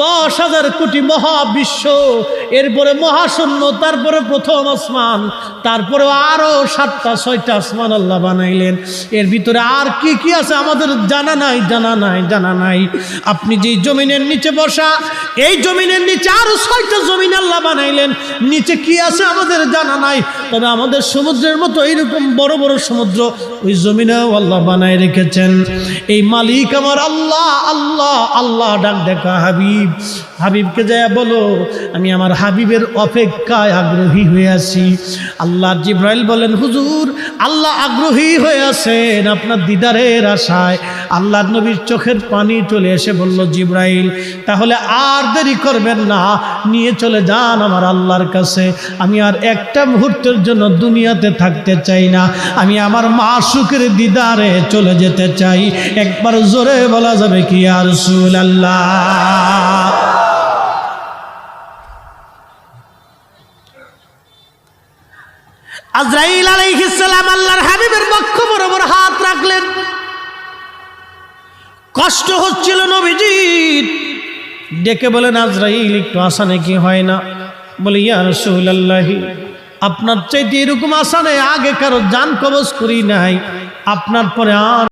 10,000 কোটি মহাবিশ্ব, এরপরে মহাশূন্য, তারপরে প্রথম আসমান, তারপরে আরো 7টা 6টা আসমান আল্লাহ বানাইলেন। এর ভিতরে আর কি কি আছে আমাদের জানা নাই, জানা নাই, জানা নাই। আপনি যে জমিনের নিচে বসা, এই জমিনের নিচে আরো 6টা জমিন আল্লাহ বানাইলেন, নিচে কি আছে আমাদের জানা নাই। তবে আমাদের সমুদ্রের মতো এইরকম বড় বড় সমুদ্র ওই জমিনেও আল্লাহ বানায় রেখেছেন। এই মালিক আমার আল্লাহ। আল্লাহ আল্লাহ ডাক দেখা হাবিব, হাবিবকে যায় বলো আমি আমার হাবিবের অপেক্ষায় আগ্রহী হয়ে আছি। আল্লাহ জিব্রাইল বলেন হুজুর আল্লাহ আগ্রহী হয়ে আছেন আপনার দিদারের আশায়। আল্লাহর নবীর চোখের পানি চলে এসে বলল জিব্রাইল তাহলে আর দেরি করবেন না, নিয়ে চলে যান আমার আল্লাহর কাছে। আমি আর একটা মুহূর্তের জন্য দুনিয়াতে থাকতে চাই না, আমি আমার মাশউকের দিদারে চলে যেতে চাই। একবার জোরে বলা যাবে কি ইয়া রাসূলুল্লাহ। আজরাইল আলাইহিস সালাম আল্লাহর হাবিবের বক্ষ বরাবর হাত রাখলেন। কষ্ট হচ্ছিল নবীজির, ডেকে বলেন আজরাইল একটু আসানে কি হয় না? বলে ইয়া রাসূলুল্লাহ আপনার চাইতে এরকম আসানে আগে কারো জান কবজ করি নাই, আপনার পরে আর